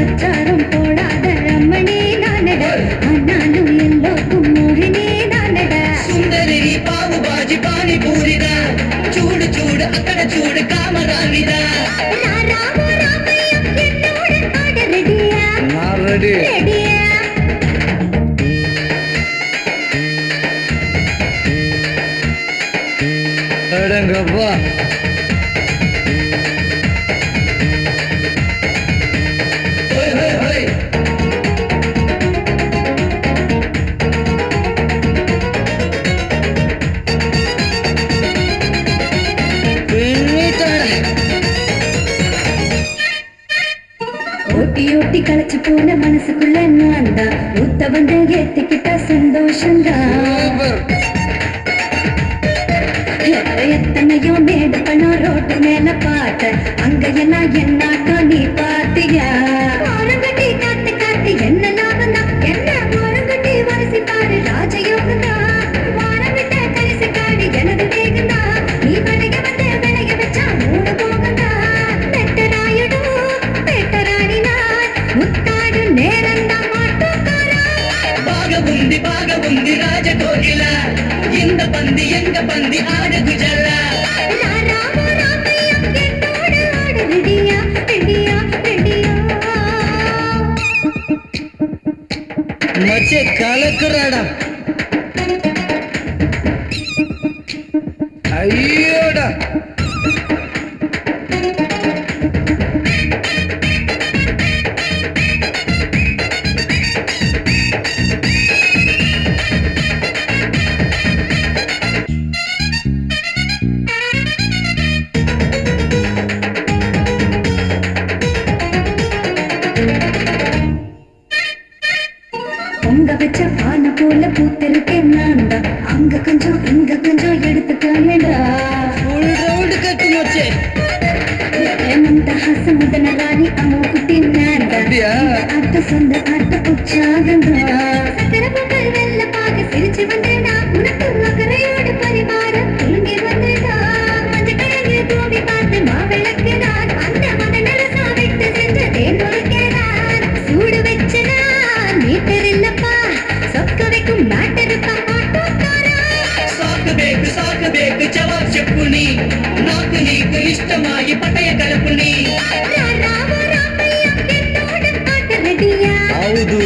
அச்சாரம் போடாத ரமணி நானட அண்ணாலும் எல்லோருக்கும் மோகினி நானட சுந்தரி பாவு பாஜி பானி பூரிதா சூடு சூடு அக்கட சூடு காமராணிதா ராமோ ராமையா என்னோட ஆட ரெடியா நான் ரெடி ரெடியா அடங்கப்பா ஓட்டி ஓட்டி களைச்சு போன மனசுக்குள்ள நான் தான் ஊத்த வந்து ஏத்திக்கிட்ட சந்தோஷம்தான் எத்தனையோ மேடு பண்ண ரோட்டு மேல பார்த்த அங்க எல்லாம் என்னாட்டம் நீ பார்த்தியா ஓரங்கட்டி காத்து காத்து என்ன லாபம் தான் என்ன ஓரங்கட்டி வரிசை பாரு ராஜயோகம் தான் வாரம் விட்ட கரிசை காடி எனது வேகம் தான் நீ வளைய வந்து விளைய வச்சா மூணு போகம் தான் பெட்டராயிடும் பெட்டராணி நான் முத்தாடு நேரம் தான் மாட்டுக்காரா பாகபுந்தி ராஜகோகில இந்த பந்தி எங்க பந்தி ஆடு குஜல்ல ராமோ ராமையா என்னோட ஆட ரெடியா ரெடியா ரெடியா மச்சே கலக்குறாடா ஐயோடா பொங்க வச்ச பானை போல பூத்திருக்கேன் நான் தான் அங்க கொஞ்சம் இங்க கொஞ்சம் எடுத்துக்காயடா ஃபுல் ரவுண்ட் கட்டு மச்சே மந்தஹாச முதன ராணி அம்மு குட்டி நான் தான் அப்படியா? அட்ட சொந்த அட்ட உற்சாகந்தா சக்கர பொங்கல் வெள்ள பாக சிரிச்சு வந்தேடா உனக்கு அக்கறையோடு பரிமாறம் குலுங்கி வந்தேடா மஞ்ச கிழங்கு தூவி பார்த்து மாவிளக்குதான் அந்த மதநல சாவிட்டு சென்று தேன் முழுக்கிறான் சூடு வச்சு நான் மீட்டர் இல்லப்பா சொக்க வைக்கும் மேட்டருப்பா ஆட்டோக்காரா ಸಾಕು ಬೇಕು ಜವಾಬ್ చెప్పు ನೀ ನಾಕು ನೀಕು ಇಷ್ಟಮಾಗಿ ಪಟಯ ಕಲಪು ನೀ ರಾಮೋ ರಾಮಯ್ಯ என்னோட ஆட்ட ரெடியா ಹೌದು